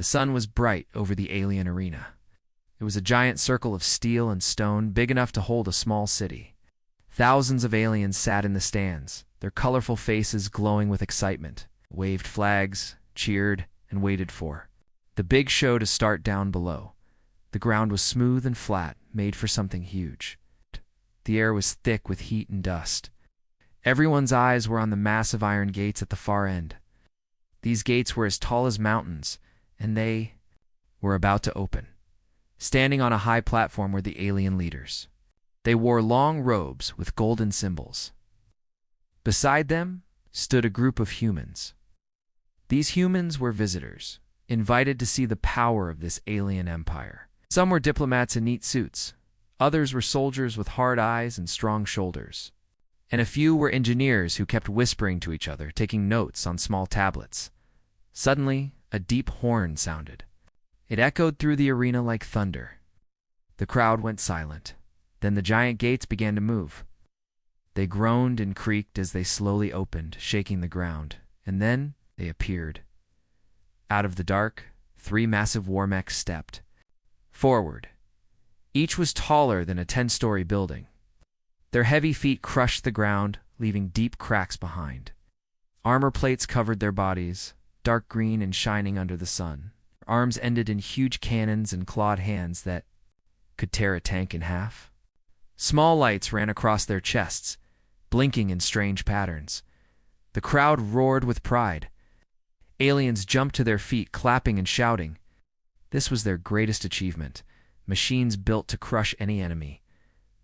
sun was bright over the alien arena. It was a giant circle of steel and stone, big enough to hold a small city. Thousands of aliens sat in the stands, their colorful faces glowing with excitement, waved flags, cheered, and waited for the big show to start down below. The ground was smooth and flat, made for something huge. The air was thick with heat and dust. Everyone's eyes were on the massive iron gates at the far end. These gates were as tall as mountains, and they were about to open. Standing on a high platform were the alien leaders. They wore long robes with golden symbols. Beside them stood a group of humans. These humans were visitors, invited to see the power of this alien empire. Some were diplomats in neat suits. Others were soldiers with hard eyes and strong shoulders. And a few were engineers who kept whispering to each other, taking notes on small tablets. Suddenly, a deep horn sounded. It echoed through the arena like thunder. The crowd went silent. Then the giant gates began to move. They groaned and creaked as they slowly opened, shaking the ground. And then they appeared. Out of the dark, 3 massive war mechs stepped forward. Each was taller than a 10-story building. Their heavy feet crushed the ground, leaving deep cracks behind. Armor plates covered their bodies, dark green and shining under the sun. Arms ended in huge cannons and clawed hands that could tear a tank in half. Small lights ran across their chests, blinking in strange patterns. The crowd roared with pride. Aliens jumped to their feet, clapping and shouting. This was their greatest achievement, machines built to crush any enemy.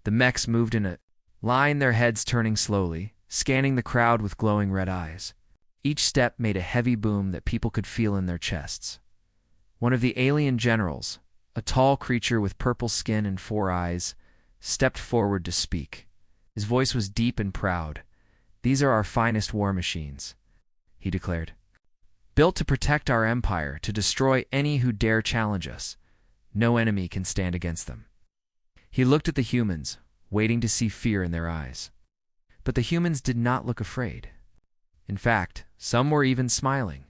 The mechs moved in a line, their heads turning slowly, scanning the crowd with glowing red eyes. Each step made a heavy boom that people could feel in their chests. One of the alien generals, a tall creature with purple skin and 4 eyes, stepped forward to speak. His voice was deep and proud. "These are our finest war machines," he declared. "Built to protect our empire, to destroy any who dare challenge us. No enemy can stand against them." He looked at the humans, waiting to see fear in their eyes. But the humans did not look afraid. In fact, some were even smiling.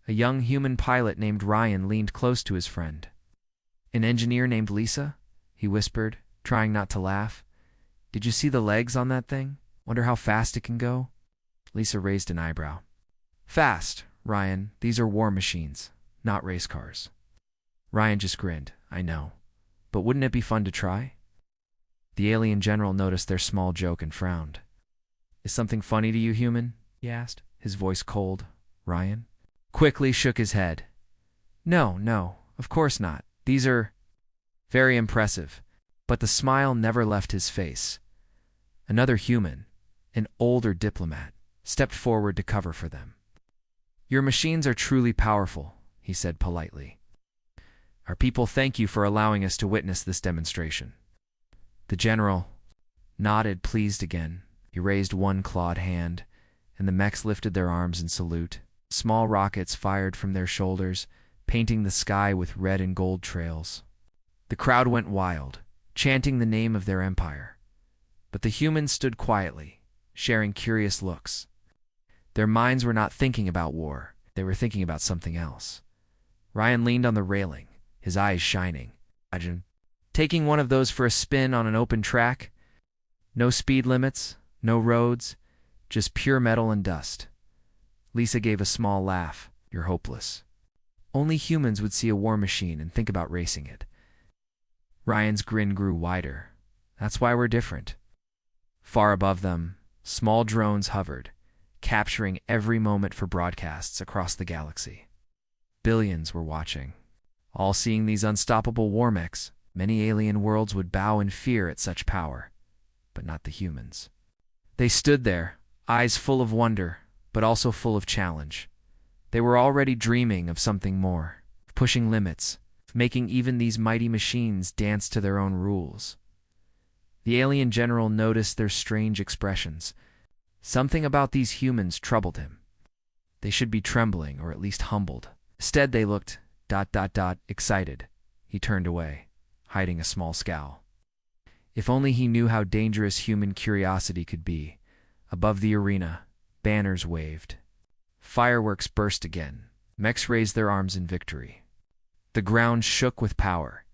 A young human pilot named Ryan leaned close to his friend. "An engineer named Lisa?" he whispered, trying not to laugh. "Did you see the legs on that thing? Wonder how fast it can go?" Lisa raised an eyebrow. "Fast, Ryan. These are war machines, not race cars." Ryan just grinned. "I know. But wouldn't it be fun to try?" The alien general noticed their small joke and frowned. "Is something funny to you, human?" he asked, his voice cold. Ryan quickly shook his head. No, of course not. These are very impressive." But the smile never left his face. Another human, an older diplomat, stepped forward to cover for them. "Your machines are truly powerful," he said politely. "Our people thank you for allowing us to witness this demonstration." The general nodded, pleased again. He raised one clawed hand, and the mechs lifted their arms in salute. Small rockets fired from their shoulders, painting the sky with red and gold trails. The crowd went wild, chanting the name of their empire. But the humans stood quietly, sharing curious looks. Their minds were not thinking about war. They were thinking about something else. Ryan leaned on the railing, his eyes shining. Imagine taking one of those for a spin on an open track. No speed limits, no roads, just pure metal and dust. Lisa gave a small laugh. "You're hopeless. Only humans would see a war machine and think about racing it." Ryan's grin grew wider. "That's why we're different." Far above them, small drones hovered, capturing every moment for broadcasts across the galaxy. Billions were watching, all seeing these unstoppable war mechs. Many alien worlds would bow in fear at such power, but not the humans. They stood there, eyes full of wonder, but also full of challenge. They were already dreaming of something more, pushing limits, making even these mighty machines dance to their own rules. The alien general noticed their strange expressions. Something about these humans troubled him. They should be trembling or at least humbled. Instead, they looked ... excited. He turned away, hiding a small scowl. If only he knew how dangerous human curiosity could be. Above the arena, banners waved. Fireworks burst again. Mechs raised their arms in victory. The ground shook with power.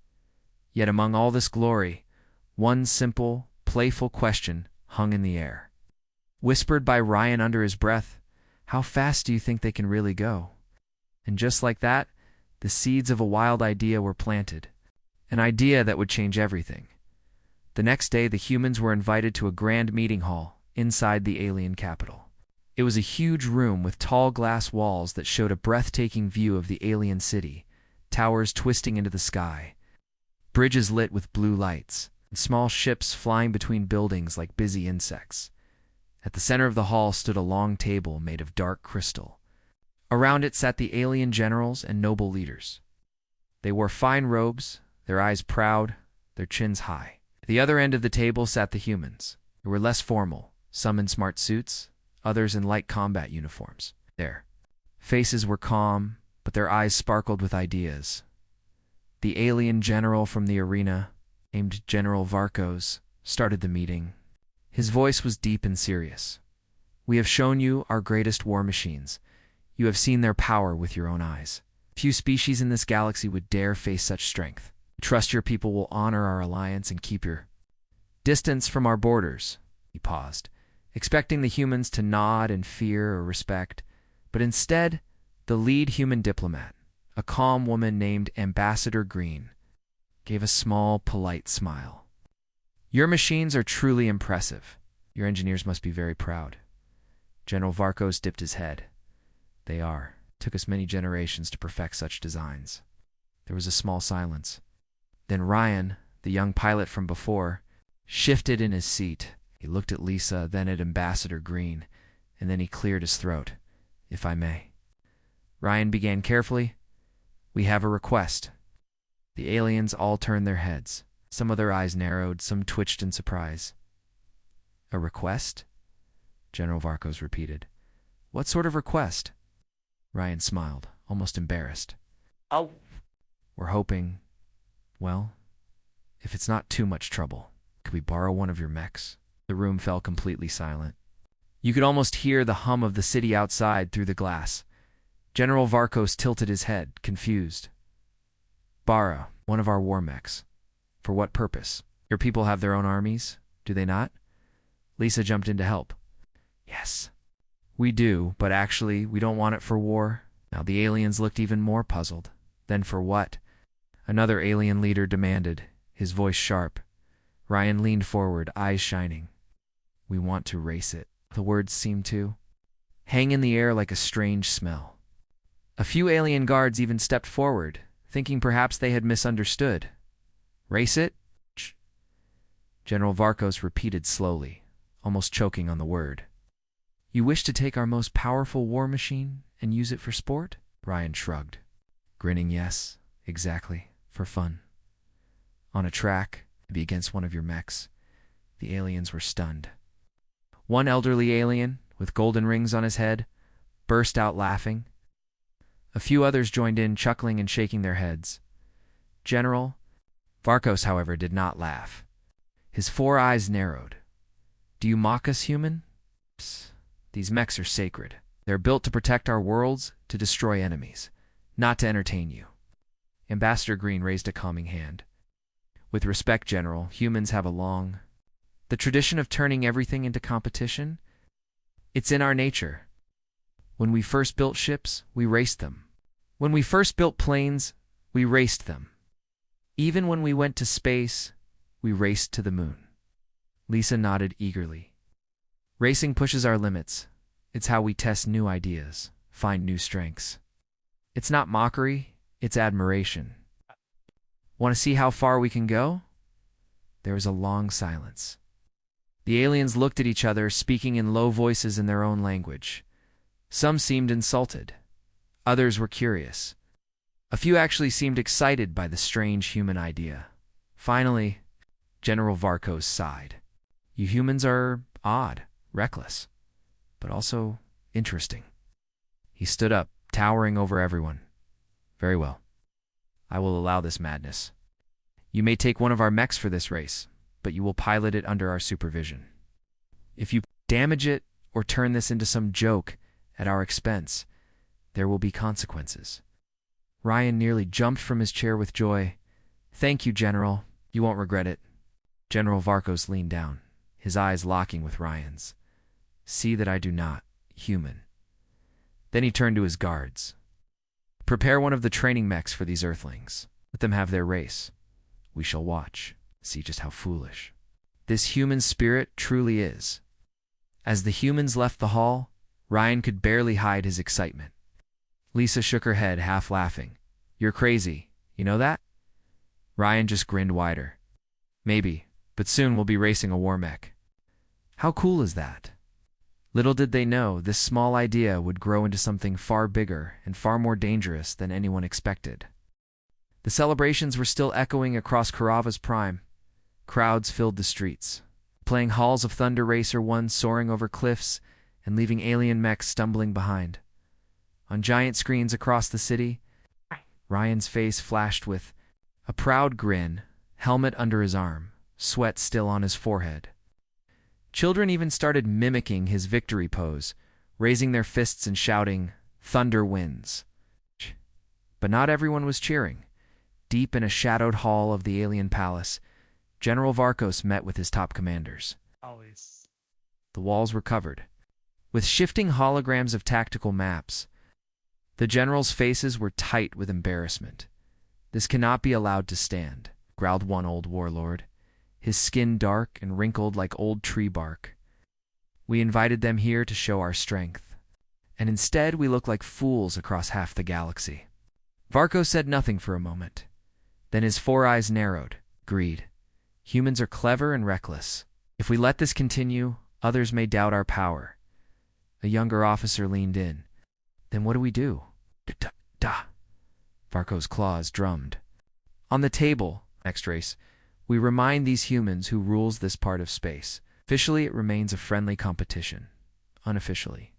Yet among all this glory, one simple, playful question hung in the air. Whispered by Ryan under his breath, "How fast do you think they can really go?" And just like that, the seeds of a wild idea were planted. An idea that would change everything. The next day, the humans were invited to a grand meeting hall inside the alien capital. It was a huge room with tall glass walls that showed a breathtaking view of the alien city, towers twisting into the sky, bridges lit with blue lights, and small ships flying between buildings like busy insects. At the center of the hall stood a long table made of dark crystal. Around it sat the alien generals and noble leaders. They wore fine robes, their eyes proud, their chins high. At the other end of the table sat the humans. They were less formal, some in smart suits, others in light combat uniforms. Their faces were calm, but their eyes sparkled with ideas. The alien general from the arena, named General Varkos, started the meeting. His voice was deep and serious. "We have shown you our greatest war machines. You have seen their power with your own eyes. Few species in this galaxy would dare face such strength. Trust your people will honor our alliance and keep your distance from our borders." He paused, expecting the humans to nod in fear or respect, but instead, the lead human diplomat, a calm woman named Ambassador Green, gave a small, polite smile. "Your machines are truly impressive. Your engineers must be very proud." General Varkos dipped his head. "They are. It took us many generations to perfect such designs." There was a small silence. Then Ryan, the young pilot from before, shifted in his seat. He looked at Lisa, then at Ambassador Green, and then he cleared his throat. "If I may." Ryan began carefully. "We have a request." The aliens all turned their heads. Some of their eyes narrowed, some twitched in surprise. "A request?" General Varkos repeated. "What sort of request?" Ryan smiled, almost embarrassed. Oh, "We're hoping, well, if it's not too much trouble, could we borrow one of your mechs?" The room fell completely silent. You could almost hear the hum of the city outside through the glass. General Varkos tilted his head, confused. "Borrow one of our war mechs. For what purpose? Your people have their own armies, do they not?" Lisa jumped in to help. "Yes, we do, but actually, we don't want it for war." Now the aliens looked even more puzzled. "Then for what?" Another alien leader demanded, his voice sharp. Ryan leaned forward, eyes shining. "We want to race it." The words seemed to hang in the air like a strange smell. A few alien guards even stepped forward, thinking perhaps they had misunderstood. "Race it?" General Varkos repeated slowly, almost choking on the word. "You wish to take our most powerful war machine and use it for sport?" Ryan shrugged, grinning. "Yes, exactly, for fun. On a track, maybe against one of your mechs." The aliens were stunned. One elderly alien, with golden rings on his head, burst out laughing. A few others joined in, chuckling and shaking their heads. General Varkos, however, did not laugh. His 4 eyes narrowed. "Do you mock us, human? Psst. These mechs are sacred. They're built to protect our worlds, to destroy enemies, not to entertain you." Ambassador Green raised a calming hand. "With respect, General, humans have a long the tradition of turning everything into competition. It's in our nature. When we first built ships, we raced them. When we first built planes, we raced them. Even when we went to space, we raced to the moon." Lisa nodded eagerly. "Racing pushes our limits. It's how we test new ideas, find new strengths. It's not mockery, it's admiration. Want to see how far we can go?" There was a long silence. The aliens looked at each other, speaking in low voices in their own language. Some seemed insulted. Others were curious. A few actually seemed excited by the strange human idea. Finally, General Varkos sighed. "You humans are odd, reckless, but also interesting." He stood up, towering over everyone. "Very well. I will allow this madness. You may take one of our mechs for this race, but you will pilot it under our supervision. If you damage it or turn this into some joke at our expense, there will be consequences. Ryan nearly jumped from his chair with joy. "Thank you, General. You won't regret it." General Varkos leaned down, his eyes locking with Ryan's. "See that I do not, human." Then he turned to his guards. "Prepare one of the training mechs for these Earthlings. Let them have their race. We shall watch, see just how foolish this human spirit truly is." As the humans left the hall, Ryan could barely hide his excitement. Lisa shook her head, half laughing. "You're crazy, you know that?" Ryan just grinned wider. "Maybe, but soon we'll be racing a war mech." How cool is that? Little did they know this small idea would grow into something far bigger and far more dangerous than anyone expected. The celebrations were still echoing across Karava's prime. Crowds filled the streets, playing Halls of Thunder Racer 1 soaring over cliffs and leaving alien mechs stumbling behind. On giant screens across the city, Ryan's face flashed with a proud grin, helmet under his arm, sweat still on his forehead. Children even started mimicking his victory pose, raising their fists and shouting, "Thunder wins." But not everyone was cheering. Deep in a shadowed hall of the alien palace, General Varkos met with his top commanders. Always. The walls were covered with shifting holograms of tactical maps. The generals' faces were tight with embarrassment. "This cannot be allowed to stand," growled one old warlord, his skin dark and wrinkled like old tree bark. "We invited them here to show our strength, and instead we look like fools across half the galaxy." Varkos said nothing for a moment. Then his four eyes narrowed. "Greed. Humans are clever and reckless. If we let this continue, others may doubt our power." A younger officer leaned in. "Then what do we do?" "Da." Varkos' claws drummed. "On the table, next race, we remind these humans who rules this part of space. Officially, it remains a friendly competition. Unofficially."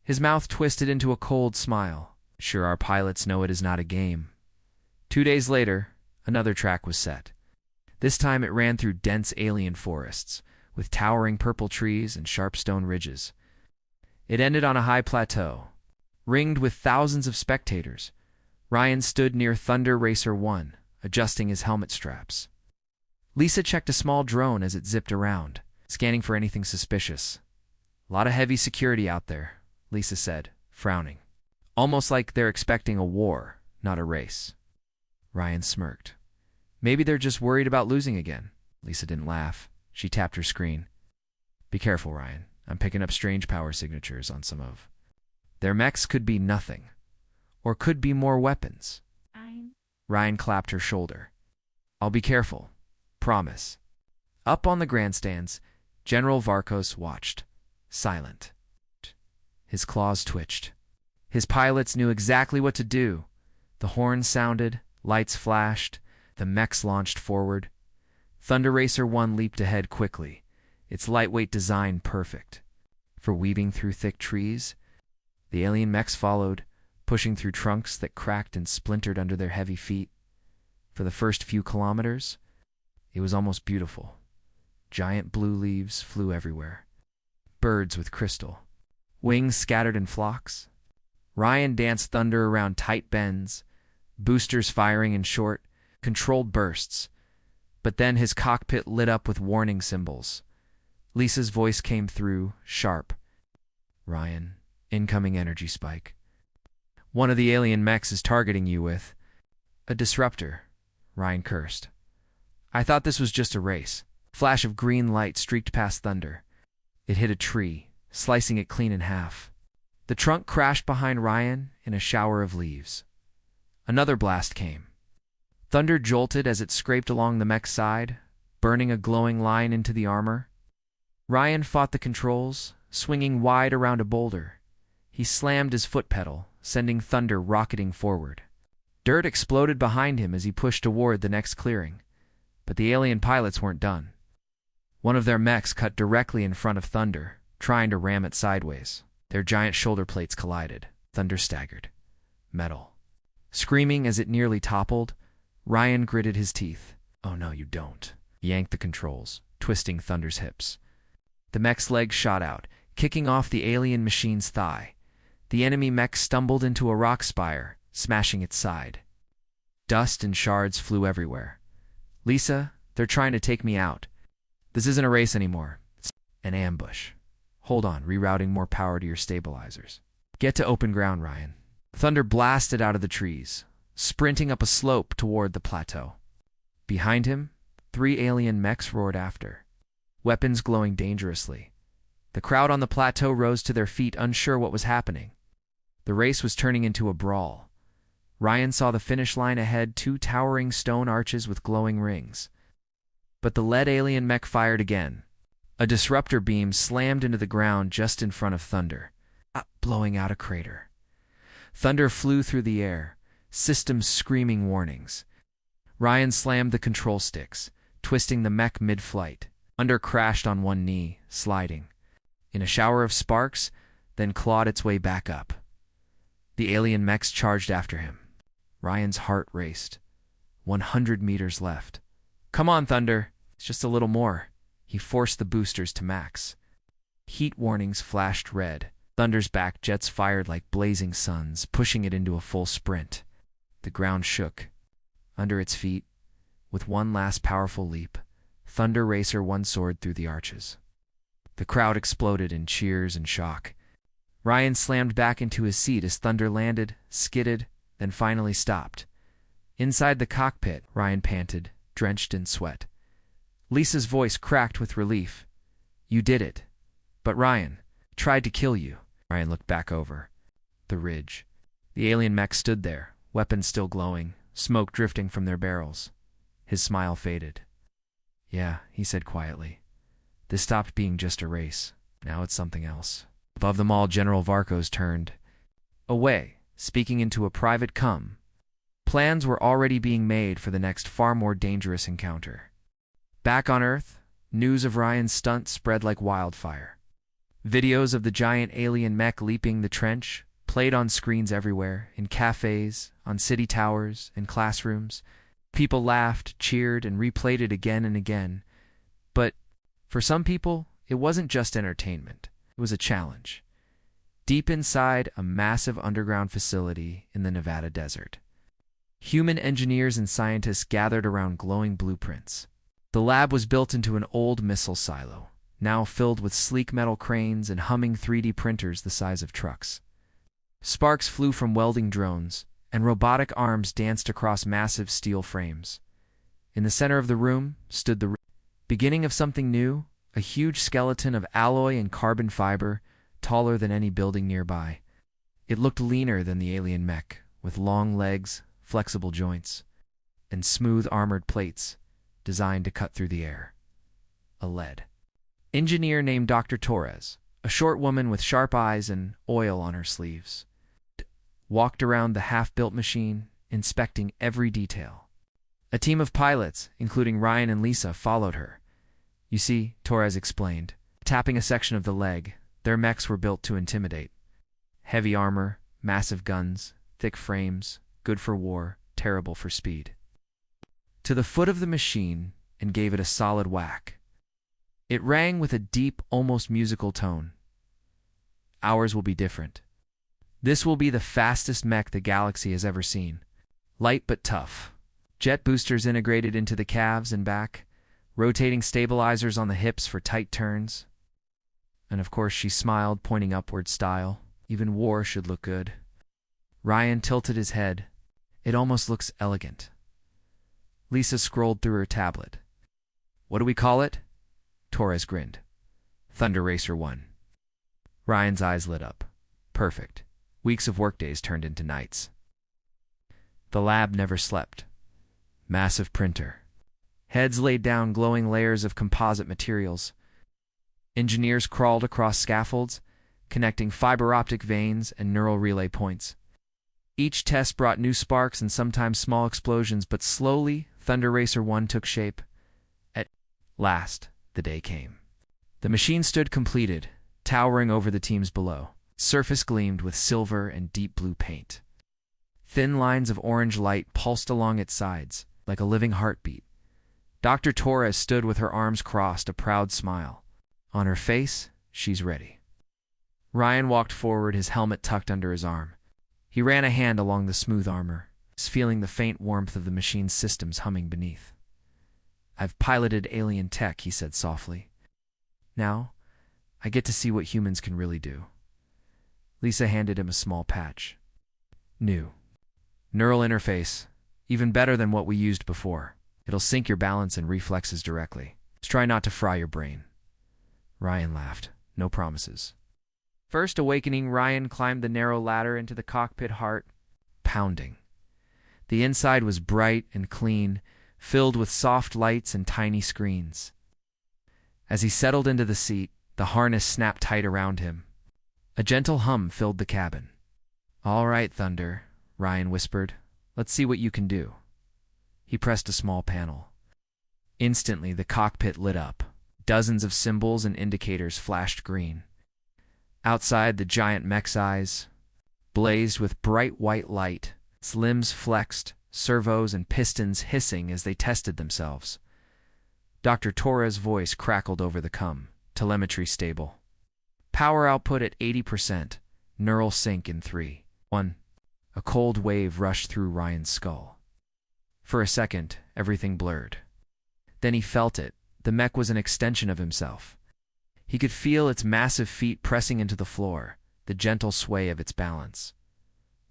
His mouth twisted into a cold smile. "Sure, our pilots know it is not a game." 2 days later, another track was set. This time it ran through dense alien forests, with towering purple trees and sharp stone ridges. It ended on a high plateau, ringed with thousands of spectators. Ryan stood near Thunder Racer 1, adjusting his helmet straps. Lisa checked a small drone as it zipped around, scanning for anything suspicious. "A lot of heavy security out there," Lisa said, frowning. "Almost like they're expecting a war, not a race." Ryan smirked. "Maybe they're just worried about losing again." Lisa didn't laugh. She tapped her screen. "Be careful, Ryan. I'm picking up strange power signatures on some of their mechs. Could be nothing. Or could be more weapons." Ryan clapped her shoulder. "I'll be careful. Promise." Up on the grandstands, General Varkos watched, silent. His claws twitched. His pilots knew exactly what to do. The horn sounded, lights flashed, the mechs launched forward. Thunder Racer 1 leaped ahead quickly, its lightweight design perfect for weaving through thick trees. The alien mechs followed, pushing through trunks that cracked and splintered under their heavy feet. For the first few kilometers, it was almost beautiful. Giant blue leaves flew everywhere. Birds with crystal wings scattered in flocks. Ryan danced thunder around tight bends, boosters firing in short, controlled bursts. But then his cockpit lit up with warning symbols. Lisa's voice came through, sharp. "Ryan, incoming energy spike. One of the alien mechs is targeting you with a disruptor." Ryan cursed. "I thought this was just a race." A flash of green light streaked past Thunder. It hit a tree, slicing it clean in half. The trunk crashed behind Ryan in a shower of leaves. Another blast came. Thunder jolted as it scraped along the mech's side, burning a glowing line into the armor. Ryan fought the controls, swinging wide around a boulder. He slammed his foot pedal, sending Thunder rocketing forward. Dirt exploded behind him as he pushed toward the next clearing. But the alien pilots weren't done. One of their mechs cut directly in front of Thunder, trying to ram it sideways. Their giant shoulder plates collided. Thunder staggered. Metal. Screaming as it nearly toppled, Ryan gritted his teeth. "Oh no, you don't." He yanked the controls, twisting Thunder's hips. The mech's leg shot out, kicking off the alien machine's thigh. The enemy mech stumbled into a rock spire, smashing its side. Dust and shards flew everywhere. "Lisa, they're trying to take me out. This isn't a race anymore. It's an ambush. Hold on, rerouting more power to your stabilizers. Get to open ground, Ryan." Thunder blasted out of the trees, sprinting up a slope toward the plateau. Behind him, 3 alien mechs roared after, weapons glowing dangerously. The crowd on the plateau rose to their feet, unsure what was happening. The race was turning into a brawl. Ryan saw the finish line ahead, 2 towering stone arches with glowing rings. But the lead alien mech fired again. A disruptor beam slammed into the ground just in front of Thunder, blowing out a crater. Thunder flew through the air, systems screaming warnings. Ryan slammed the control sticks, twisting the mech mid-flight. Thunder crashed on one knee, sliding in a shower of sparks, then clawed its way back up. The alien mechs charged after him. Ryan's heart raced. 100 meters left. "Come on, Thunder. It's just a little more." He forced the boosters to max. Heat warnings flashed red. Thunder's back jets fired like blazing suns, pushing it into a full sprint. The ground shook. Under its feet, with one last powerful leap, Thunder Racer 1 soared through the arches. The crowd exploded in cheers and shock. Ryan slammed back into his seat as Thunder landed, skidded, then finally stopped. Inside the cockpit, Ryan panted, drenched in sweat. Lisa's voice cracked with relief. "You did it. But Ryan tried to kill you." Ryan looked back over the ridge. The alien mech stood there, weapons still glowing, smoke drifting from their barrels. His smile faded. "Yeah," he said quietly. "This stopped being just a race. Now it's something else." Above them all, General Varkos turned away, speaking into a private cum. Plans were already being made for the next far more dangerous encounter. Back on Earth, news of Ryan's stunt spread like wildfire. Videos of the giant alien mech leaping the trench played on screens everywhere, in cafes, on city towers, in classrooms. People laughed, cheered, and replayed it again and again. But for some people, it wasn't just entertainment. It was a challenge. Deep inside a massive underground facility in the Nevada desert, human engineers and scientists gathered around glowing blueprints. The lab was built into an old missile silo, now filled with sleek metal cranes and humming 3D printers the size of trucks. Sparks flew from welding drones, and robotic arms danced across massive steel frames. In the center of the room stood the beginning of something new, a huge skeleton of alloy and carbon fiber, taller than any building nearby. It looked leaner than the alien mech, with long legs, flexible joints, and smooth armored plates designed to cut through the air. A lead engineer named Dr. Torres, a short woman with sharp eyes and oil on her sleeves, walked around the half-built machine, inspecting every detail. A team of pilots, including Ryan and Lisa, followed her. "You see," Torres explained, tapping a section of the leg, "their mechs were built to intimidate. Heavy armor, massive guns, thick frames, good for war, terrible for speed." To the foot of the machine, and gave it a solid whack. It rang with a deep, almost musical tone. "Ours will be different. This will be the fastest mech the galaxy has ever seen. Light but tough. Jet boosters integrated into the calves and back, rotating stabilizers on the hips for tight turns." And of course she smiled, pointing upward. "Style. Even war should look good." Ryan tilted his head. "It almost looks elegant." Lisa scrolled through her tablet. "What do we call it?" Torres grinned. "Thunder Racer 1. Ryan's eyes lit up. Perfect. Weeks of workdays turned into nights. The lab never slept. Massive printer. Heads laid down glowing layers of composite materials. Engineers crawled across scaffolds, connecting fiber optic veins and neural relay points. Each test brought new sparks and sometimes small explosions, but slowly, Thunder Racer 1 took shape. At last, the day came. The machine stood completed, towering over the teams below. Its surface gleamed with silver and deep blue paint. Thin lines of orange light pulsed along its sides, like a living heartbeat. Dr. Torres stood with her arms crossed, a proud smile. On her face, "She's ready." Ryan walked forward, his helmet tucked under his arm. He ran a hand along the smooth armor, feeling the faint warmth of the machine's systems humming beneath. "I've piloted alien tech," he said softly. "Now, I get to see what humans can really do." Lisa handed him a small patch. "New. Neural interface. Even better than what we used before. It'll sync your balance and reflexes directly. Just try not to fry your brain." Ryan laughed. No promises. First awakening, Ryan climbed the narrow ladder into the cockpit, heart pounding. The inside was bright and clean, filled with soft lights and tiny screens. As he settled into the seat, the harness snapped tight around him. A gentle hum filled the cabin. "All right, Thunder," Ryan whispered. "Let's see what you can do." He pressed a small panel. Instantly, the cockpit lit up. Dozens of symbols and indicators flashed green. Outside, the giant Mechs' eyes blazed with bright white light, limbs flexed, servos and pistons hissing as they tested themselves. Dr. Torres' voice crackled over the comm. "Telemetry stable. Power output at 80%. Neural sync in 3, 1. A cold wave rushed through Ryan's skull. For a second, everything blurred. Then he felt it. The mech was an extension of himself. He could feel its massive feet pressing into the floor, the gentle sway of its balance.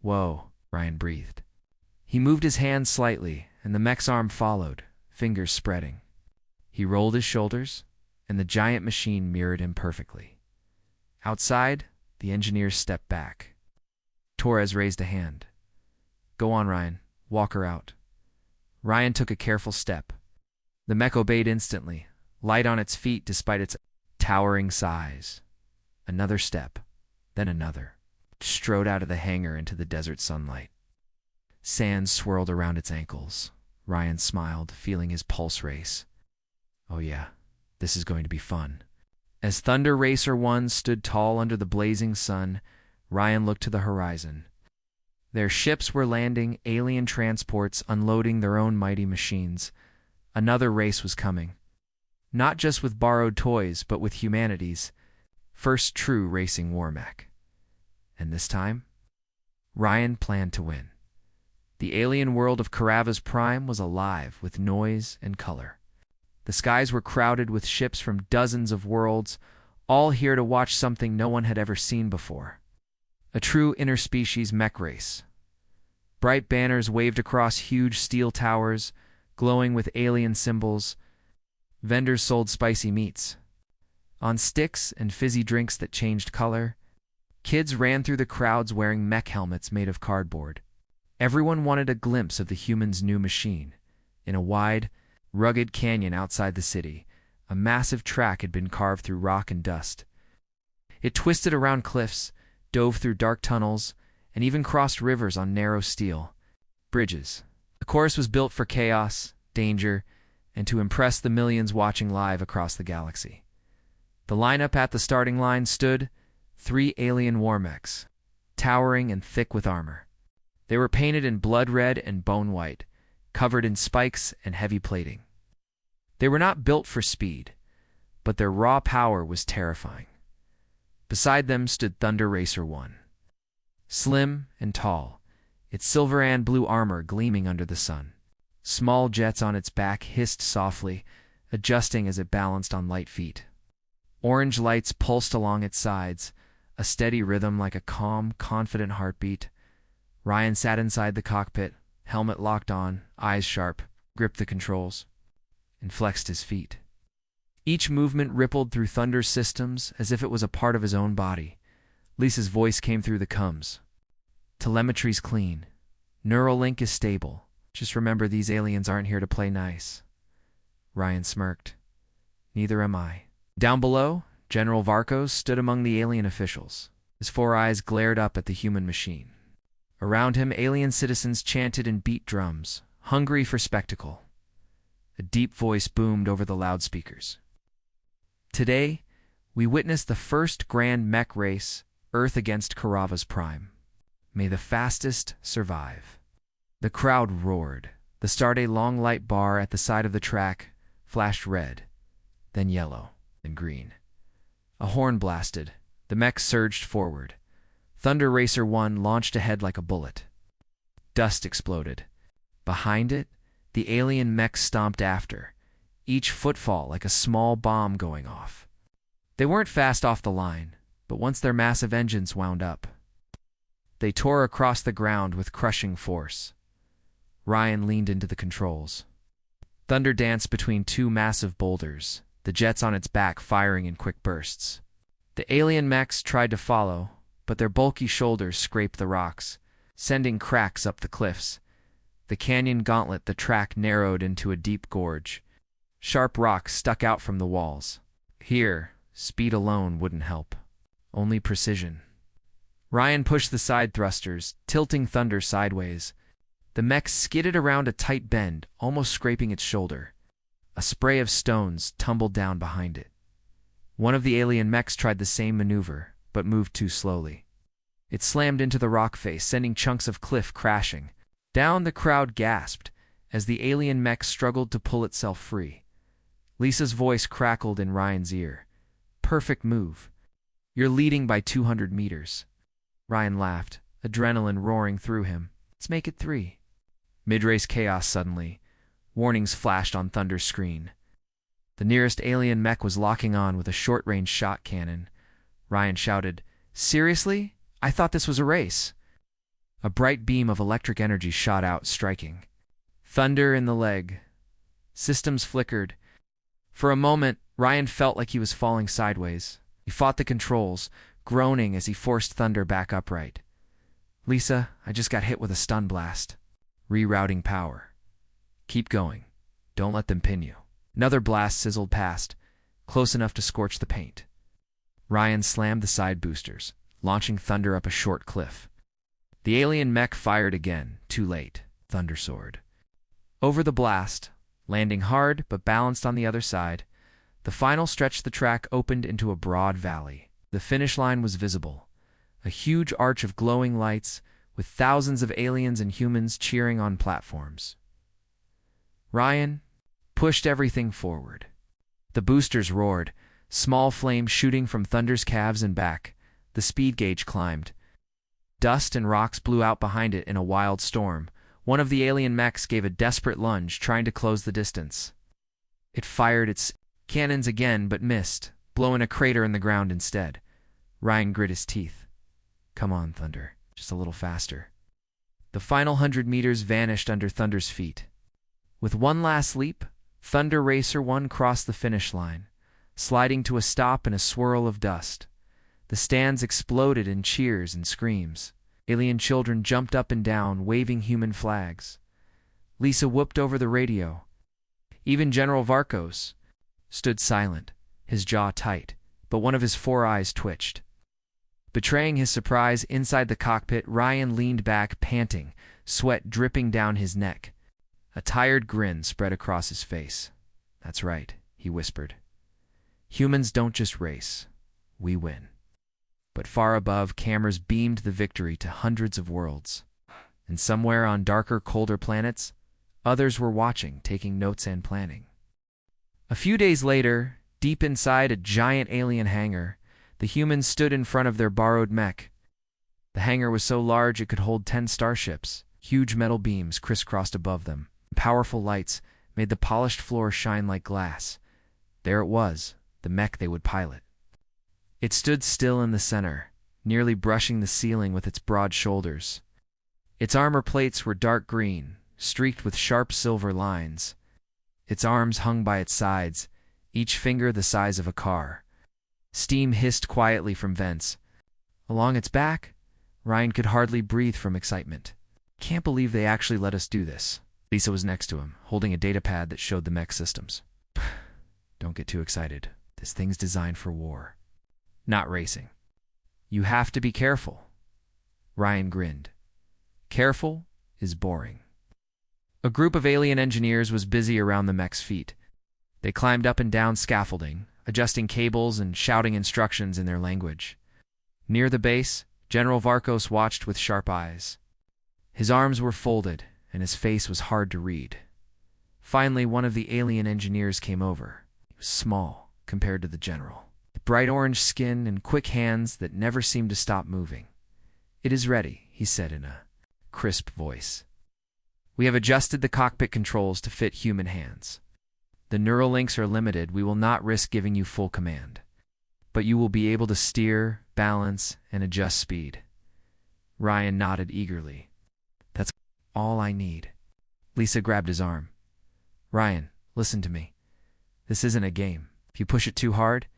"Whoa," Ryan breathed. He moved his hand slightly, and the mech's arm followed, fingers spreading. He rolled his shoulders, and the giant machine mirrored him perfectly. Outside, the engineers stepped back. Torres raised a hand. "Go on, Ryan. Walk her out." Ryan took a careful step. The mech obeyed instantly, light on its feet despite its towering size. Another step, then another. Strode out of the hangar into the desert sunlight. Sand swirled around its ankles. Ryan smiled, feeling his pulse race. "Oh yeah, this is going to be fun." As Thunder Racer 1 stood tall under the blazing sun, Ryan looked to the horizon. Their ships were landing, alien transports unloading their own mighty machines. Another race was coming. Not just with borrowed toys, but with humanity's first true racing war mech. And this time, Ryan planned to win. The alien world of Carava's Prime was alive with noise and color. The skies were crowded with ships from dozens of worlds, all here to watch something no one had ever seen before. A true interspecies mech race. Bright banners waved across huge steel towers, glowing with alien symbols. Vendors sold spicy meats on sticks and fizzy drinks that changed color. Kids ran through the crowds wearing mech helmets made of cardboard. Everyone wanted a glimpse of the human's new machine. In a wide, rugged canyon outside the city, a massive track had been carved through rock and dust. It twisted around cliffs, dove through dark tunnels, and even crossed rivers on narrow steel bridges. The course was built for chaos, danger, and to impress the millions watching live across the galaxy. The lineup at the starting line stood 3 alien war mechs, towering and thick with armor. They were painted in blood red and bone white, covered in spikes and heavy plating. They were not built for speed, but their raw power was terrifying. Beside them stood Thunder Racer 1. Slim and tall, its silver and blue armor gleaming under the sun. Small jets on its back hissed softly, adjusting as it balanced on light feet. Orange lights pulsed along its sides, a steady rhythm like a calm, confident heartbeat. Ryan sat inside the cockpit, helmet locked on, eyes sharp, gripped the controls, and flexed his feet. Each movement rippled through Thunder's systems as if it was a part of his own body. Lisa's voice came through the comms. "Telemetry's clean. Neural link is stable. Just remember these aliens aren't here to play nice." Ryan smirked. "Neither am I." Down below, General Varkos stood among the alien officials. His 4 eyes glared up at the human machine. Around him, alien citizens chanted and beat drums, hungry for spectacle. A deep voice boomed over the loudspeakers. "Today, we witness the first grand mech race, Earth against Carava's Prime. May the fastest survive." The crowd roared. The Stardate long light bar at the side of the track flashed red, then yellow, then green. A horn blasted. The mech surged forward. Thunder Racer 1 launched ahead like a bullet. Dust exploded. Behind it, the alien mechs stomped after, each footfall like a small bomb going off. They weren't fast off the line, but once their massive engines wound up, they tore across the ground with crushing force. Ryan leaned into the controls. Thunder danced between two massive boulders, the jets on its back firing in quick bursts. The alien mechs tried to follow, but their bulky shoulders scraped the rocks, sending cracks up the cliffs. The canyon gauntlet the track narrowed into a deep gorge. Sharp rocks stuck out from the walls. Here, speed alone wouldn't help. Only precision. Ryan pushed the side thrusters, tilting Thunder sideways. The mech skidded around a tight bend, almost scraping its shoulder. A spray of stones tumbled down behind it. One of the alien mechs tried the same maneuver, but moved too slowly. It slammed into the rock face, sending chunks of cliff crashing. Down the crowd gasped as the alien mech struggled to pull itself free. Lisa's voice crackled in Ryan's ear. Perfect move. You're leading by 200 meters. Ryan laughed, adrenaline roaring through him. Let's make it 3. Mid-race chaos suddenly. Warnings flashed on Thunder's screen. The nearest alien mech was locking on with a short-range shot cannon. Ryan shouted, "Seriously? I thought this was a race." A bright beam of electric energy shot out, striking Thunder in the leg. Systems flickered. For a moment, Ryan felt like he was falling sideways. He fought the controls, groaning as he forced Thunder back upright. "Lisa, I just got hit with a stun blast." Rerouting power. "Keep going. Don't let them pin you." Another blast sizzled past, close enough to scorch the paint. Ryan slammed the side boosters, launching Thunder up a short cliff. The alien mech fired again, too late. Thunder soared over the blast, landing hard but balanced on the other side. The final stretch of the track opened into a broad valley. The finish line was visible, a huge arch of glowing lights with thousands of aliens and humans cheering on platforms. Ryan pushed everything forward. The boosters roared, small flames shooting from Thunder's calves and back. The speed gauge climbed. Dust and rocks blew out behind it in a wild storm. One of the alien mechs gave a desperate lunge, trying to close the distance. It fired its cannons again, but missed, blowing a crater in the ground instead. Ryan grit his teeth. "Come on, Thunder, just a little faster." The final 100 meters vanished under Thunder's feet. With one last leap, Thunder Racer 1 crossed the finish line, sliding to a stop in a swirl of dust. The stands exploded in cheers and screams. Alien children jumped up and down, waving human flags. Lisa whooped over the radio. Even General Varkos stood silent, his jaw tight, but one of his 4 eyes twitched. Betraying his surprise inside the cockpit, Ryan leaned back, panting, sweat dripping down his neck. A tired grin spread across his face. "That's right," he whispered. "Humans don't just race. We win." But far above, cameras beamed the victory to hundreds of worlds. And somewhere on darker, colder planets, others were watching, taking notes and planning. A few days later, deep inside a giant alien hangar, the humans stood in front of their borrowed mech. The hangar was so large it could hold 10 starships. Huge metal beams crisscrossed above them. Powerful lights made the polished floor shine like glass. There it was, the mech they would pilot. It stood still in the center, nearly brushing the ceiling with its broad shoulders. Its armor plates were dark green, streaked with sharp silver lines. Its arms hung by its sides, each finger the size of a car. Steam hissed quietly from vents. Along its back, Ryan could hardly breathe from excitement. "Can't believe they actually let us do this." Lisa was next to him, holding a datapad that showed the mech systems. "Don't get too excited. This thing's designed for war, not racing. You have to be careful." Ryan grinned. "Careful is boring." A group of alien engineers was busy around the mech's feet. They climbed up and down scaffolding, adjusting cables and shouting instructions in their language. Near the base, General Varkos watched with sharp eyes. His arms were folded, and his face was hard to read. Finally, one of the alien engineers came over. He was small compared to the general. Bright orange skin and quick hands that never seemed to stop moving. "It is ready," he said in a crisp voice. "We have adjusted the cockpit controls to fit human hands. The neural links are limited. We will not risk giving you full command. But you will be able to steer, balance, and adjust speed." Ryan nodded eagerly. "That's all I need." Lisa grabbed his arm. "Ryan, listen to me. This isn't a game. If you push it too hard—"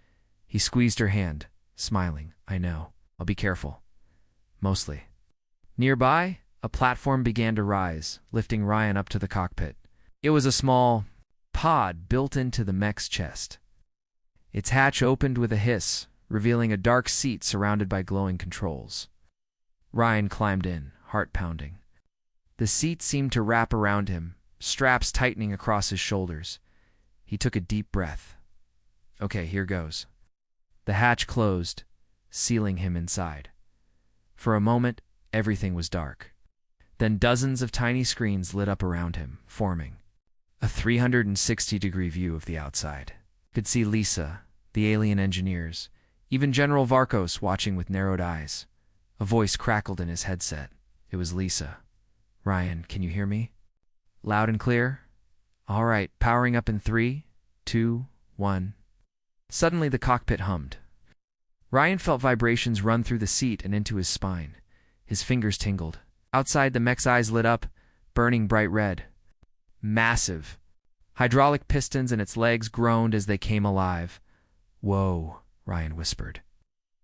He squeezed her hand, smiling. "I know. I'll be careful. Mostly." Nearby, a platform began to rise, lifting Ryan up to the cockpit. It was a small pod built into the mech's chest. Its hatch opened with a hiss, revealing a dark seat surrounded by glowing controls. Ryan climbed in, heart pounding. The seat seemed to wrap around him, straps tightening across his shoulders. He took a deep breath. "Okay, here goes." The hatch closed, sealing him inside. For a moment, everything was dark. Then dozens of tiny screens lit up around him, forming a 360-degree view of the outside. He could see Lisa, the alien engineers, even General Varkos watching with narrowed eyes. A voice crackled in his headset. It was Lisa. "Ryan, can you hear me?" "Loud and clear." "All right, powering up in 3, 2, 1. Suddenly the cockpit hummed. Ryan felt vibrations run through the seat and into his spine. His fingers tingled. Outside, the mech's eyes lit up, burning bright red. Massive. Hydraulic pistons and its legs groaned as they came alive. "Whoa," Ryan whispered.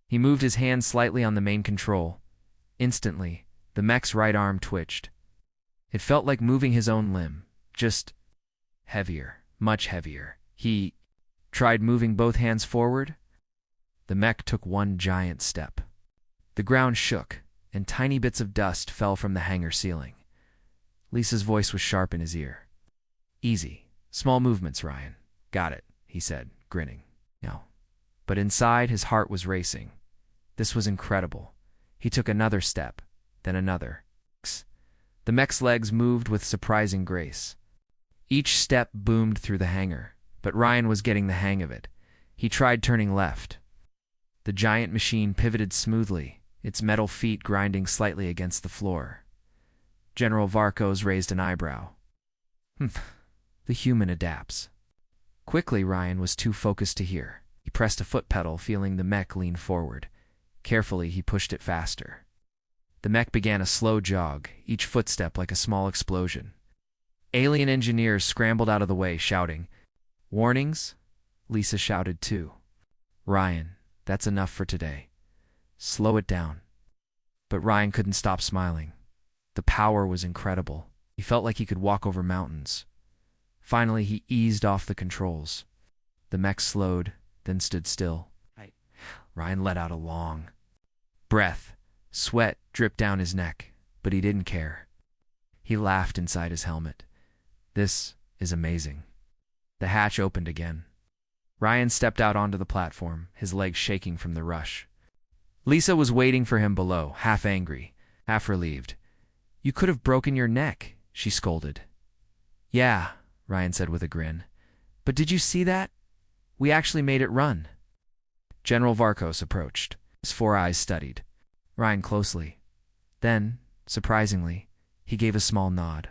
He moved his hand slightly on the main control. Instantly, the mech's right arm twitched. It felt like moving his own limb, just heavier, much heavier. He tried moving both hands forward. The mech took one giant step. The ground shook, and tiny bits of dust fell from the hangar ceiling. Lisa's voice was sharp in his ear. "Easy. Small movements, Ryan." "Got it," he said, grinning. "No." But inside, his heart was racing. This was incredible. He took another step, then another. The mech's legs moved with surprising grace. Each step boomed through the hangar, but Ryan was getting the hang of it. He tried turning left. The giant machine pivoted smoothly, its metal feet grinding slightly against the floor. General Varkos raised an eyebrow. The human adapts." Quickly, Ryan was too focused to hear. He pressed a foot pedal, feeling the mech lean forward. Carefully, he pushed it faster. The mech began a slow jog, each footstep like a small explosion. Alien engineers scrambled out of the way, shouting. "Warnings?" Lisa shouted too. "Ryan, that's enough for today. Slow it down." But Ryan couldn't stop smiling. The power was incredible. He felt like he could walk over mountains. Finally, he eased off the controls. The mech slowed, then stood still. Ryan let out a long breath. Sweat dripped down his neck, but he didn't care. He laughed inside his helmet. "This is amazing." The hatch opened again. Ryan stepped out onto the platform, his legs shaking from the rush. Lisa was waiting for him below, half angry, half relieved. "You could have broken your neck," she scolded. "Yeah," Ryan said with a grin. "But did you see that? We actually made it run." General Varkos approached. His 4 eyes studied Ryan closely. Then, surprisingly, he gave a small nod.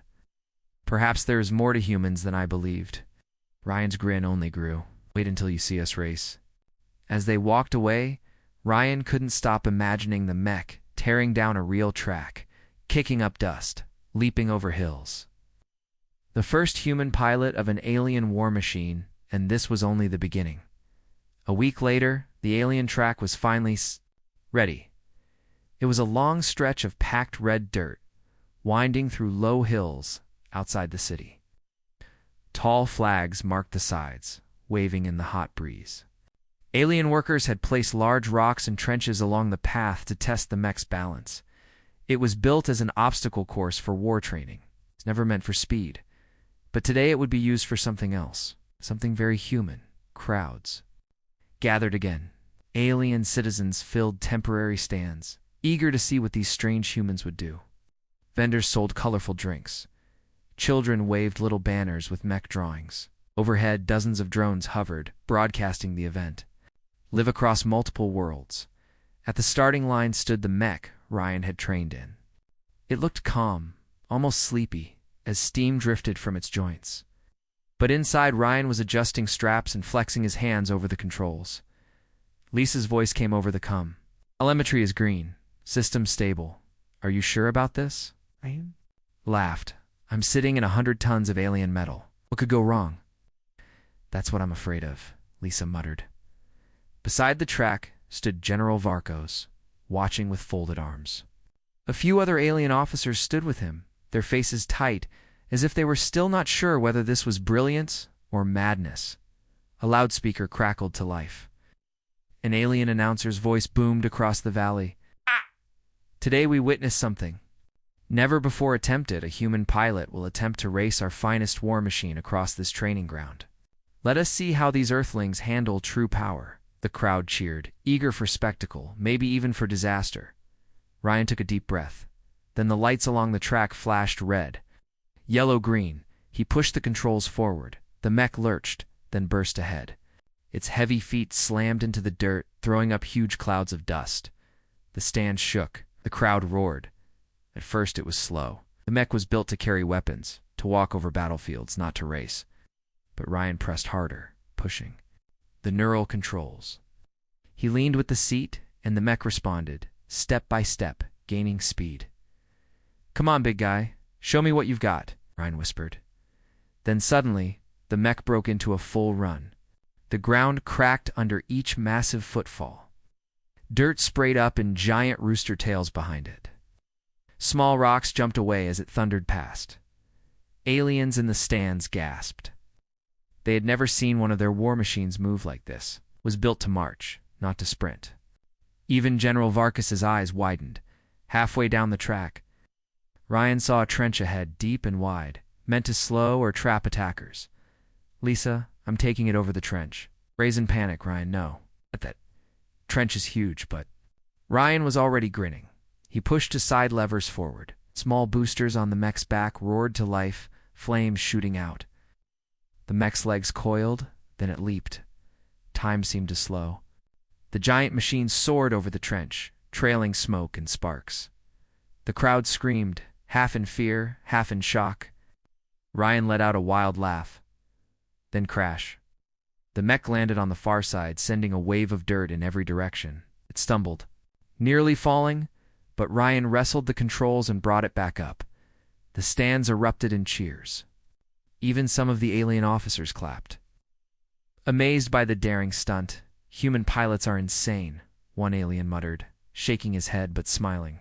"Perhaps there is more to humans than I believed." Ryan's grin only grew. "Wait until you see us race." As they walked away, Ryan couldn't stop imagining the mech tearing down a real track, kicking up dust, leaping over hills. The first human pilot of an alien war machine, and this was only the beginning. A week later, the alien track was finally ready. It was a long stretch of packed red dirt, winding through low hills outside the city. Tall flags marked the sides, waving in the hot breeze. Alien workers had placed large rocks and trenches along the path to test the mech's balance. It was built as an obstacle course for war training. It's never meant for speed. But today it would be used for something else, something very human. Crowds gathered again. Alien citizens filled temporary stands, eager to see what these strange humans would do. Vendors sold colorful drinks. Children waved little banners with mech drawings. Overhead, dozens of drones hovered, broadcasting the event. Live across multiple worlds. At the starting line stood the mech, Ryan had trained in. It looked calm, almost sleepy, as steam drifted from its joints. But inside, Ryan was adjusting straps and flexing his hands over the controls. Lisa's voice came over the comm. "Telemetry is green. System stable. Are you sure about this?" Ryan laughed. "I'm sitting in 100 tons of alien metal. What could go wrong?" "That's what I'm afraid of," Lisa muttered. Beside the track stood General Varkos, watching with folded arms. A few other alien officers stood with him, their faces tight, as if they were still not sure whether this was brilliance or madness. A loudspeaker crackled to life. An alien announcer's voice boomed across the valley. "Today we witnessed something never before attempted. A human pilot will attempt to race our finest war machine across this training ground. Let us see how these Earthlings handle true power." The crowd cheered, eager for spectacle, maybe even for disaster. Ryan took a deep breath. Then the lights along the track flashed red, yellow, green. He pushed the controls forward. The mech lurched, then burst ahead. Its heavy feet slammed into the dirt, throwing up huge clouds of dust. The stand shook. The crowd roared. At first it was slow. The mech was built to carry weapons, to walk over battlefields, not to race. But Ryan pressed harder, pushing. The neural controls. He leaned with the seat, and the mech responded, step by step, gaining speed. "Come on, big guy. Show me what you've got," Ryan whispered. Then suddenly, the mech broke into a full run. The ground cracked under each massive footfall. Dirt sprayed up in giant rooster tails behind it. Small rocks jumped away as it thundered past. Aliens in the stands gasped. They had never seen one of their war machines move like this. It was built to march, not to sprint. Even General Varkos's eyes widened. Halfway down the track, Ryan saw a trench ahead, deep and wide, meant to slow or trap attackers. "Lisa, I'm taking it over the trench." "Raise in panic, Ryan, no. That trench is huge, but..." Ryan was already grinning. He pushed his side levers forward. Small boosters on the mech's back roared to life, flames shooting out. The mech's legs coiled, then it leaped. Time seemed to slow. The giant machine soared over the trench, trailing smoke and sparks. The crowd screamed, half in fear, half in shock. Ryan let out a wild laugh. Then crash. The mech landed on the far side, sending a wave of dirt in every direction. It stumbled, nearly falling, but Ryan wrestled the controls and brought it back up. The stands erupted in cheers. Even some of the alien officers clapped. Amazed by the daring stunt, "Human pilots are insane," one alien muttered, shaking his head but smiling.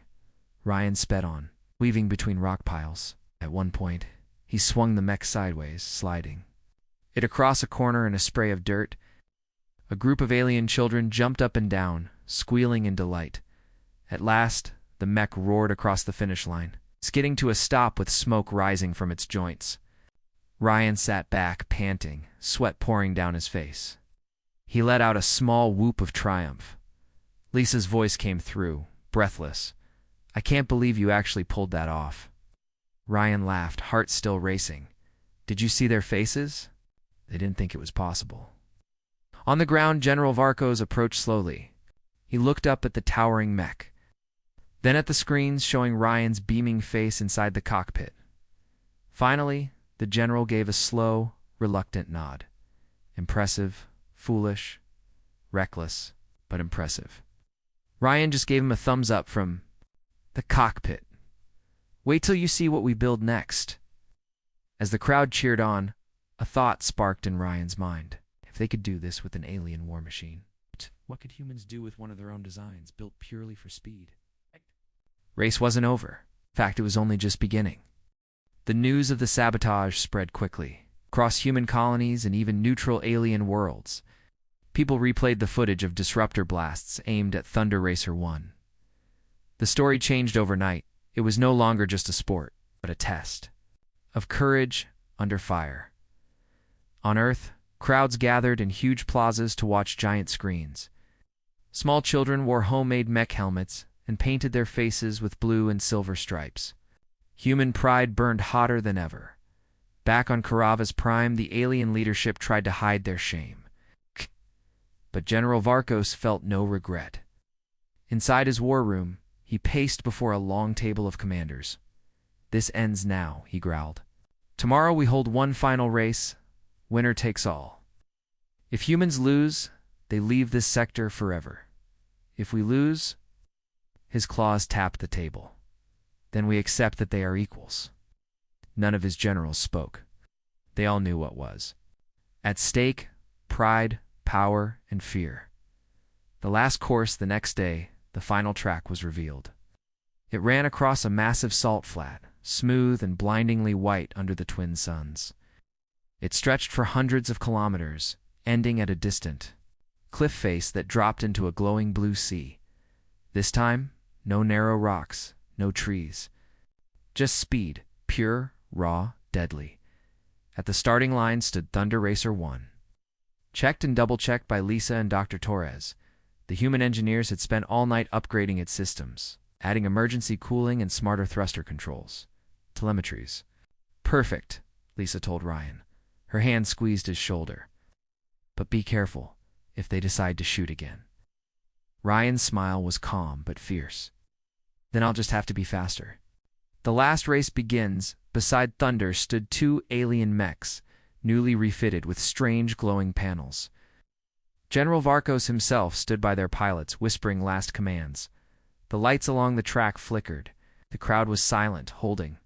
Ryan sped on, weaving between rock piles. At one point, he swung the mech sideways, sliding it across a corner in a spray of dirt. A group of alien children jumped up and down, squealing in delight. At last, the mech roared across the finish line, skidding to a stop with smoke rising from its joints. Ryan sat back, panting, sweat pouring down his face. He let out a small whoop of triumph. Lisa's voice came through, breathless. "I can't believe you actually pulled that off." Ryan laughed, heart still racing. "Did you see their faces? They didn't think it was possible." On the ground, General Varkos approached slowly. He looked up at the towering mech, then at the screens showing Ryan's beaming face inside the cockpit. Finally, the general gave a slow, reluctant nod. Impressive, foolish, reckless, but impressive. Ryan just gave him a thumbs up from the cockpit. "Wait till you see what we build next." As the crowd cheered on, a thought sparked in Ryan's mind. If they could do this with an alien war machine, what could humans do with one of their own designs, built purely for speed? Race wasn't over. In fact, it was only just beginning. The news of the sabotage spread quickly, across human colonies and even neutral alien worlds. People replayed the footage of disruptor blasts aimed at Thunder Racer 1. The story changed overnight. It was no longer just a sport, but a test of courage under fire. On Earth, crowds gathered in huge plazas to watch giant screens. Small children wore homemade mech helmets and painted their faces with blue and silver stripes. Human pride burned hotter than ever. Back on Karava's prime, the alien leadership tried to hide their shame. But General Varkos felt no regret. Inside his war room, he He paced before a long table of commanders. "This ends now," he growled. "Tomorrow we hold one final race. Winner takes all. If humans lose, they leave this sector forever. If we lose—" His claws tapped the table. "Then we accept that they are equals." None of his generals spoke. They all knew what was at stake: pride, power, and fear. The last course the next day, the final track, was revealed. It ran across a massive salt flat, smooth and blindingly white under the twin suns. It stretched for hundreds of kilometers, ending at a distant cliff face that dropped into a glowing blue sea. This time, no narrow rocks, no trees. Just speed, pure, raw, deadly. At the starting line stood Thunder Racer 1. Checked and double-checked by Lisa and Dr. Torres, the human engineers had spent all night upgrading its systems, adding emergency cooling and smarter thruster controls. Telemetries. "Perfect," Lisa told Ryan. Her hand squeezed his shoulder. "But be careful if they decide to shoot again." Ryan's smile was calm but fierce. "Then I'll just have to be faster." The last race begins. Beside Thunder stood two alien mechs, newly refitted with strange glowing panels. General Varkos himself stood by their pilots, whispering last commands. The lights along the track flickered. The crowd was silent, holding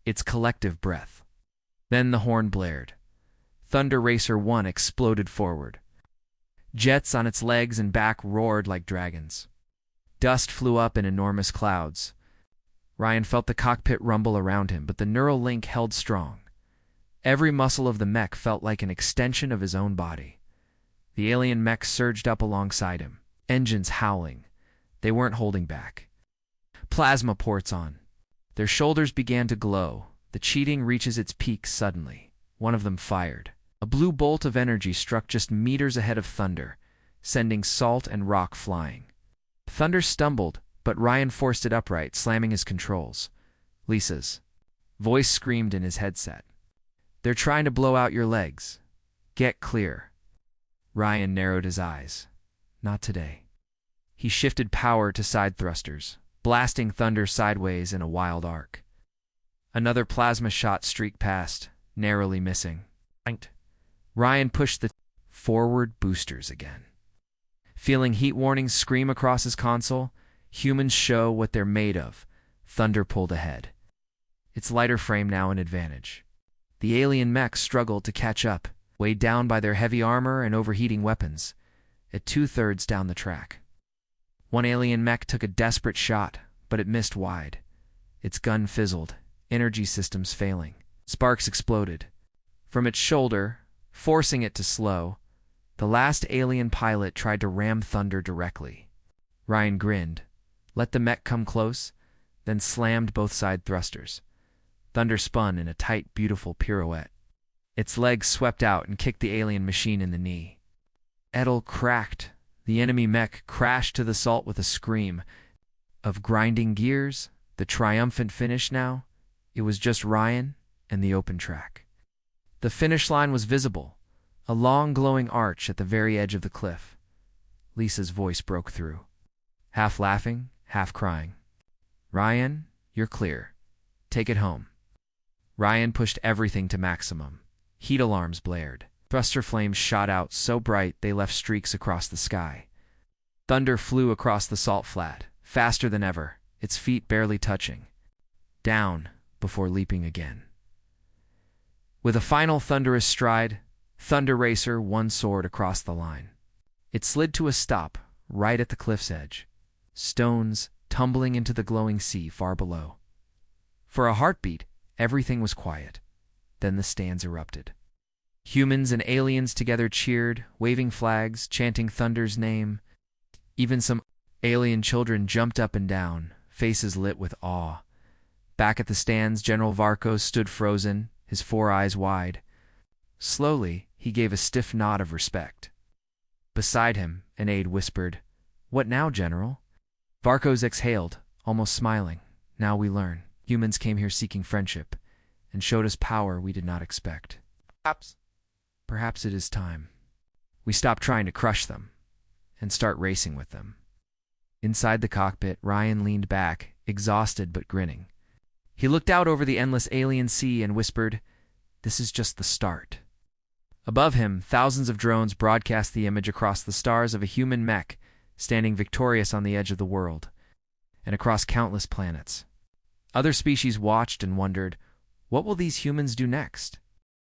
its collective breath. Then the horn blared. Thunder Racer 1 exploded forward. Jets on its legs and back roared like dragons. Dust flew up in enormous clouds. Ryan felt the cockpit rumble around him, but the neural link held strong. Every muscle of the mech felt like an extension of his own body. The alien mech surged up alongside him, engines howling. They weren't holding back. Plasma ports on. Their shoulders began to glow. The cheating reaches its peak suddenly. One of them fired. A blue bolt of energy struck just meters ahead of Thunder, sending salt and rock flying. Thunder stumbled, but Ryan forced it upright, slamming his controls. Lisa's voice screamed in his headset. "They're trying to blow out your legs. Get clear." Ryan narrowed his eyes. Not today. He shifted power to side thrusters, blasting Thunder sideways in a wild arc. Another plasma shot streaked past, narrowly missing. Ryan pushed the forward boosters again. Feeling heat warnings scream across his console, humans show what they're made of. Thunder pulled ahead. Its lighter frame now an advantage. The alien mechs struggled to catch up, weighed down by their heavy armor and overheating weapons, at 2/3 down the track. One alien mech took a desperate shot, but it missed wide. Its gun fizzled, energy systems failing. Sparks exploded. From its shoulder, forcing it to slow, the last alien pilot tried to ram Thunder directly. Ryan grinned, let the mech come close, then slammed both side thrusters. Thunder spun in a tight, beautiful pirouette. Its legs swept out and kicked the alien machine in the knee. Edel cracked. The enemy mech crashed to the salt with a scream. Of grinding gears, the triumphant finish now, it was just Ryan and the open track. The finish line was visible, a long glowing arch at the very edge of the cliff. Lisa's voice broke through, half laughing, half crying. "Ryan, you're clear. Take it home." Ryan pushed everything to maximum. Heat alarms blared. Thruster flames shot out so bright they left streaks across the sky. Thunder flew across the salt flat, faster than ever, its feet barely touching. Down, before leaping again. With a final thunderous stride, Thunder Racer 1 soared across the line. It slid to a stop, right at the cliff's edge, stones tumbling into the glowing sea far below. For a heartbeat, everything was quiet. Then the stands erupted. Humans and aliens together cheered, waving flags, chanting Thunder's name. Even some alien children jumped up and down, faces lit with awe. Back at the stands, General Varkos stood frozen, his 4 eyes wide. Slowly, he gave a stiff nod of respect. Beside him, an aide whispered, "What now, General?" Varkos exhaled, almost smiling. "Now we learn. Humans came here seeking friendship, and showed us power we did not expect. Perhaps it is time we stop trying to crush them, and start racing with them." Inside the cockpit, Ryan leaned back, exhausted but grinning. He looked out over the endless alien sea and whispered, "This is just the start." Above him, thousands of drones broadcast the image across the stars of a human mech standing victorious on the edge of the world, and across countless planets. Other species watched and wondered, what will these humans do next?